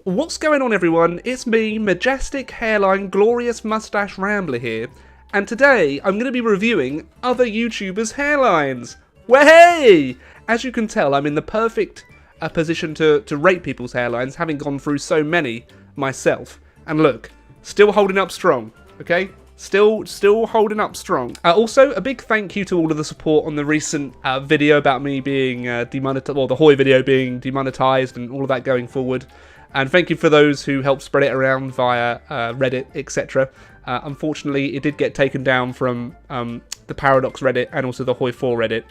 What's going on, everyone? It's me, Majestic Hairline Glorious Mustache Rambler here, and today I'm going to be reviewing other YouTubers' hairlines. Way! As you can tell, I'm in the perfect position to rate people's hairlines, having gone through so many myself. And look, still holding up strong, okay? Still holding up strong. Also, a big thank you to all of the support on the recent video about me being demonetized, or the HOI video being demonetized and all of that going forward. And thank you for those who helped spread it around via Reddit, etc. Unfortunately, it did get taken down from the Paradox Reddit and also the HOI4 Reddit.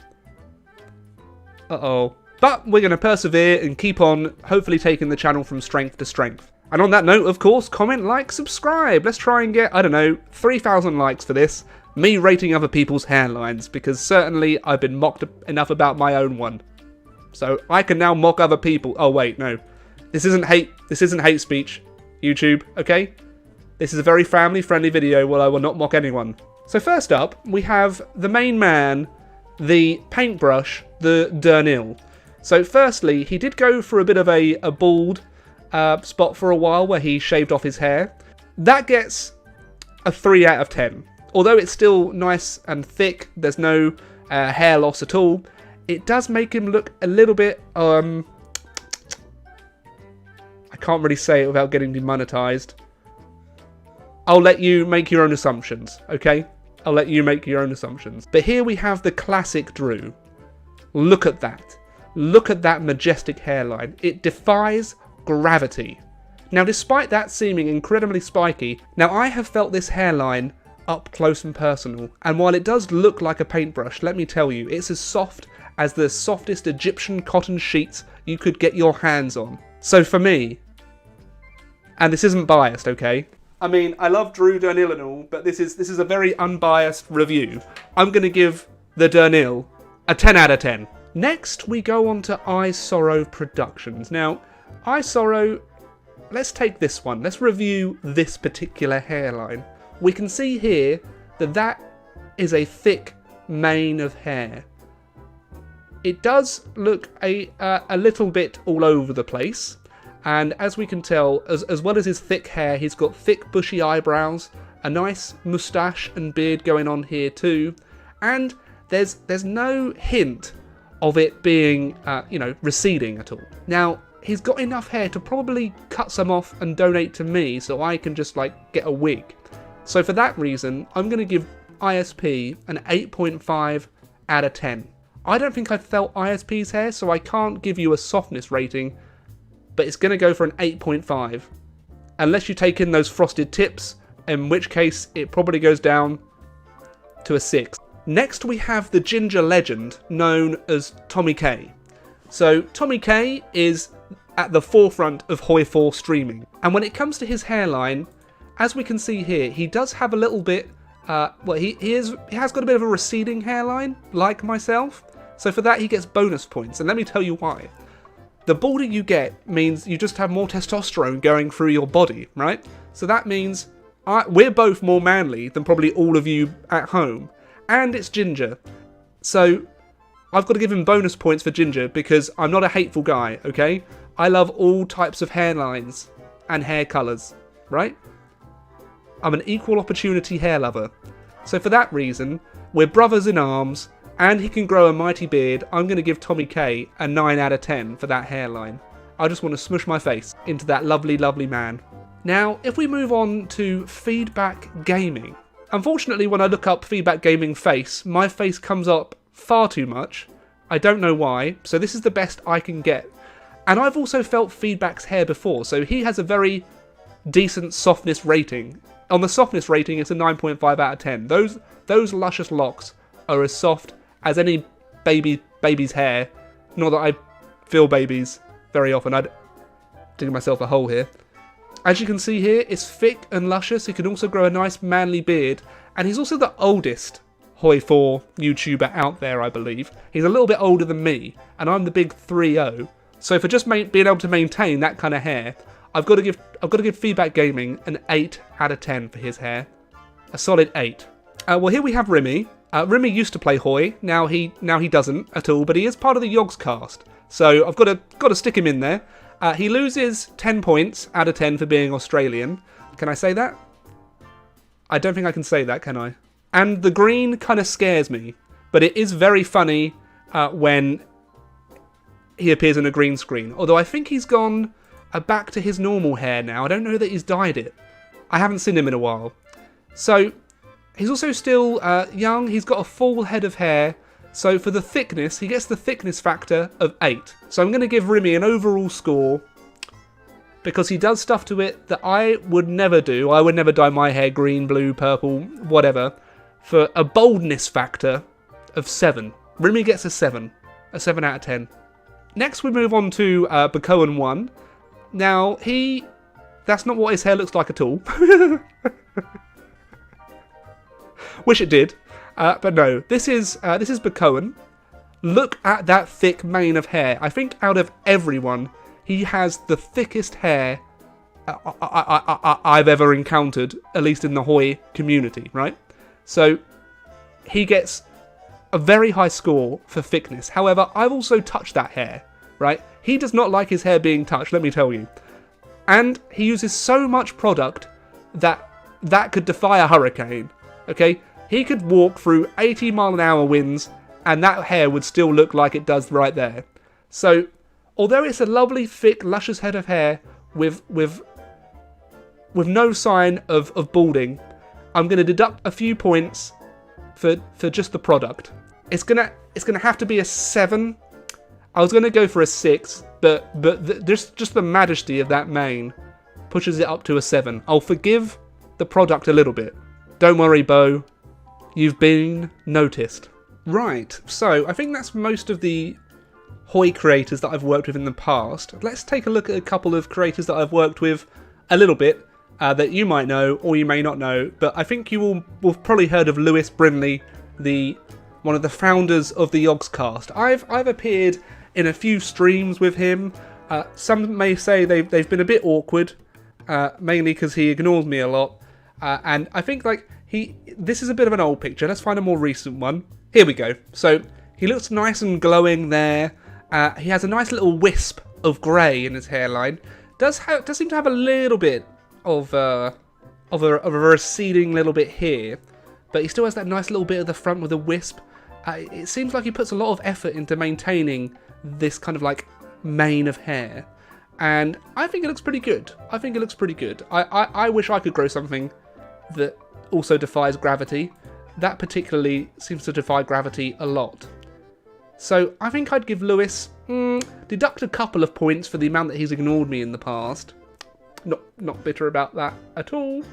Uh-oh. But we're going to persevere and keep on, hopefully taking the channel from strength to strength. And on that note, of course, comment, like, subscribe. Let's try and get, I don't know, 3,000 likes for this. Me rating other people's hairlines, because certainly I've been mocked enough about my own one. So I can now mock other people. Oh, wait, no. This isn't hate speech, YouTube, okay? This is a very family-friendly video where I will not mock anyone. So first up, we have the main man, the paintbrush, the Durnil. So firstly, he did go for a bit of a bald spot for a while where he shaved off his hair. That gets a 3 out of 10. Although it's still nice and thick, there's no hair loss at all, it does make him look a little bit, I can't really say it without getting demonetized. I'll let you make your own assumptions, okay? I'll let you make your own assumptions. But here we have the classic Drew. Look at that. Look at that majestic hairline. It defies gravity. Now, despite that seeming incredibly spiky, now I have felt this hairline up close and personal, and while it does look like a paintbrush, let me tell you, it's as soft as the softest Egyptian cotton sheets you could get your hands on. So for me, and this isn't biased, okay? I mean, I love Drew Durnil and all, but this is a very unbiased review. I'm going to give the Durnil a 10 out of 10. Next, we go on to iSorrowproductions. Now, iSorrow, let's take this one. Let's review this particular hairline. We can see here that that is a thick mane of hair. It does look a little bit all over the place. And as we can tell, as well as his thick hair, he's got thick bushy eyebrows, a nice moustache and beard going on here too. And there's no hint of it being, receding at all. Now, he's got enough hair to probably cut some off and donate to me so I can just, get a wig. So for that reason, I'm going to give ISP an 8.5 out of 10. I don't think I've felt ISP's hair, so I can't give you a softness rating, but it's going to go for an 8.5. Unless you take in those frosted tips, in which case it probably goes down to a 6. Next we have the ginger legend known as Tommy K. So Tommy K is at the forefront of HOI4 streaming. And when it comes to his hairline, as we can see here, he does have a little bit, he has got a bit of a receding hairline, like myself. So for that he gets bonus points, and let me tell you why. The balder you get means you just have more testosterone going through your body, right? So that means we're both more manly than probably all of you at home. And it's ginger. So I've got to give him bonus points for ginger because I'm not a hateful guy, okay? I love all types of hairlines and hair colours, right? I'm an equal opportunity hair lover. So for that reason, we're brothers in arms, and he can grow a mighty beard. I'm going to give Tommy K a 9 out of 10 for that hairline. I just want to smush my face into that lovely, lovely man. Now, if we move on to Feedback Gaming. Unfortunately, when I look up Feedback Gaming face, my face comes up far too much. I don't know why, so this is the best I can get. And I've also felt Feedback's hair before, so he has a very decent softness rating. On the softness rating, it's a 9.5 out of 10. Those luscious locks are as soft as any baby's hair. Not that I feel babies very often. I'd dig myself a hole here. As you can see here, it's thick and luscious. He can also grow a nice manly beard. And he's also the oldest HOI4 YouTuber out there, I believe. He's a little bit older than me, and I'm the big 3-0. So for just being able to maintain that kind of hair, I've got to give Feedback Gaming an 8 out of 10 for his hair. A solid 8. Well, here we have Remy. Remy used to play HOI. Now he doesn't at all, but he is part of the Yogscast. So I've got to stick him in there. He loses 10 points out of 10 for being Australian. Can I say that? I don't think I can say that, can I? And the green kind of scares me, but it is very funny when he appears in a green screen. Although I think he's gone back to his normal hair now. I don't know that he's dyed it. I haven't seen him in a while. So he's also still young. He's got a full head of hair. So for the thickness, he gets the thickness factor of 8. So I'm going to give Remy an overall score because he does stuff to it that I would never do. I would never dye my hair green, blue, purple, whatever. For a boldness factor of 7. Remy gets a 7 out of 10. Next we move on to Bokoen 1. Now, that's not what his hair looks like at all. Wish it did. But no, this is Bokoen. Look at that thick mane of hair. I think out of everyone, he has the thickest hair I've ever encountered, at least in the HOI community, right? So he gets a very high score for thickness. However, I've also touched that hair, right? He does not like his hair being touched, let me tell you. And he uses so much product that could defy a hurricane, okay? He could walk through 80-mile-an-hour winds and that hair would still look like it does right there. So, although it's a lovely, thick, luscious head of hair with no sign of balding, I'm going to deduct a few points for just the product. It's gonna have to be a 7. I was going to go for a 6, but just the majesty of that mane pushes it up to a 7. I'll forgive the product a little bit. Don't worry, Bo. You've been noticed. Right, so I think that's most of the HOI creators that I've worked with in the past. Let's take a look at a couple of creators that I've worked with a little bit that you might know or you may not know, but I think you will have probably heard of Lewis Brindley, one of the founders of the Yogscast. I've appeared in a few streams with him. Some may say they've been a bit awkward, mainly because he ignores me a lot, and I think this is a bit of an old picture. Let's find a more recent one. Here we go. So he looks nice and glowing there. He has a nice little wisp of grey in his hairline. Does seem to have a little bit of a receding little bit here, but he still has that nice little bit at the front with a wisp. It seems like he puts a lot of effort into maintaining this kind of like mane of hair, and I think it looks pretty good. I wish I could grow something that also defies gravity. That particularly seems to defy gravity a lot. So I think I'd give Lewis, deduct a couple of points for the amount that he's ignored me in the past. Not bitter about that at all.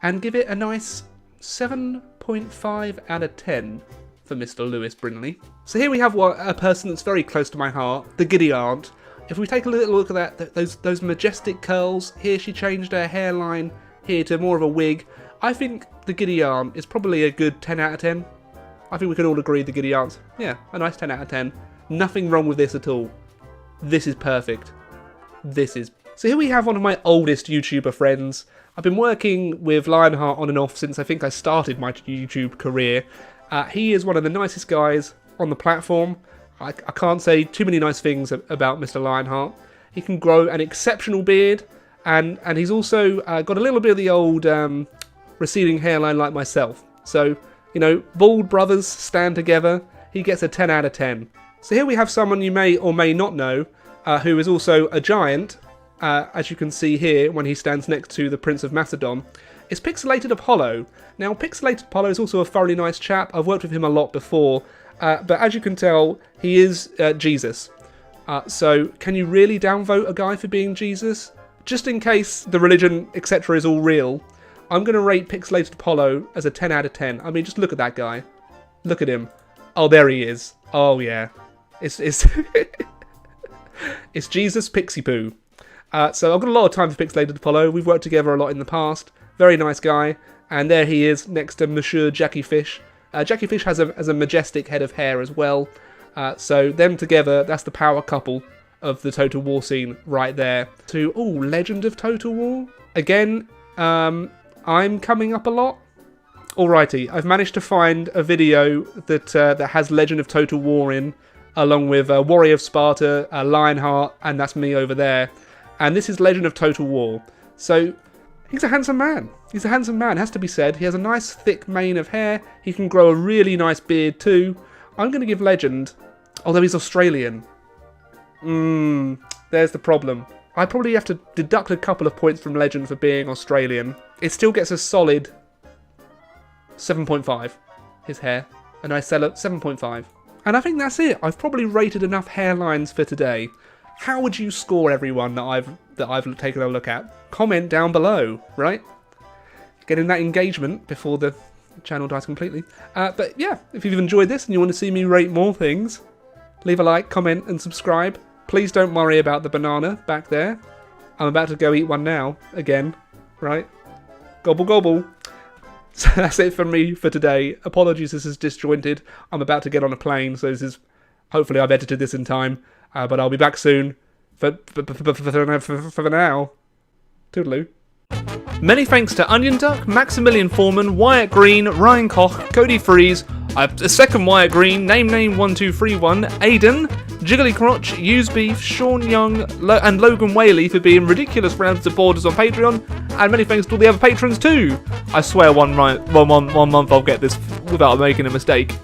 And give it a nice 7.5 out of 10 for Mr. Lewis Brindley. So here we have a person that's very close to my heart, the Giddy Aunt. If we take a little look at that, those majestic curls, here she changed her hairline here to more of a wig. I think the Giddy Aunt is probably a good 10 out of 10. I think we can all agree the Giddy Aunt's, yeah, a nice 10 out of 10. Nothing wrong with this at all. This is perfect. So here we have one of my oldest YouTuber friends. I've been working with Lionheart on and off since I think I started my YouTube career. He is one of the nicest guys on the platform. I can't say too many nice things about Mr. Lionheart. He can grow an exceptional beard, and he's also got a little bit of the old receding hairline like myself. So, you know, bald brothers stand together. He gets a 10 out of 10. So here we have someone you may or may not know, who is also a giant, as you can see here when he stands next to the Prince of Macedon. It's Pixelated Paulo. Now, Pixelated Paulo is also a thoroughly nice chap. I've worked with him a lot before, but as you can tell, he is Jesus. So can you really downvote a guy for being Jesus? Just in case the religion, etc. is all real, I'm going to rate Pixelated Paulo as a 10 out of 10. I mean, just look at that guy. Look at him. Oh, there he is. Oh, yeah. It's it's Jesus Pixie Poo. So I've got a lot of time for Pixelated Paulo. We've worked together a lot in the past. Very nice guy. And there he is next to Monsieur Jackie Fish. Jackie Fish has a majestic head of hair as well. So them together, that's the power couple of the Total War scene right there. Legend of Total War? Again, I'm coming up a lot. Alrighty, I've managed to find a video that has Legend of Total War in, along with Warrior of Sparta, Lionheart, and that's me over there. And this is Legend of Total War. So, he's a handsome man. He's a handsome man, has to be said. He has a nice thick mane of hair. He can grow a really nice beard too. I'm going to give Legend, although he's Australian. There's the problem. I probably have to deduct a couple of points from Legend for being Australian. It still gets a solid 7.5, his hair. And I sell at 7.5. And I think that's it. I've probably rated enough hairlines for today. How would you score everyone that I've taken a look at? Comment down below, right? Getting that engagement before the channel dies completely. But yeah, if you've enjoyed this and you want to see me rate more things, leave a like, comment and subscribe. Please don't worry about the banana back there. I'm about to go eat one now, again, right? Gobble gobble. So that's it from me for today. Apologies, this is disjointed. I'm about to get on a plane, so this is... Hopefully I've edited this in time, but I'll be back soon. For now. Toodaloo. Many thanks to Onion Duck, Maximilian Foreman, Wyatt Green, Ryan Koch, Cody Freeze, a second Wyatt Green, Name1231, Aiden, Jiggly Crotch, Use Beef, Sean Young, and Logan Whaley for being ridiculous round supporters on Patreon, and many thanks to all the other patrons too. I swear one month I'll get this without making a mistake.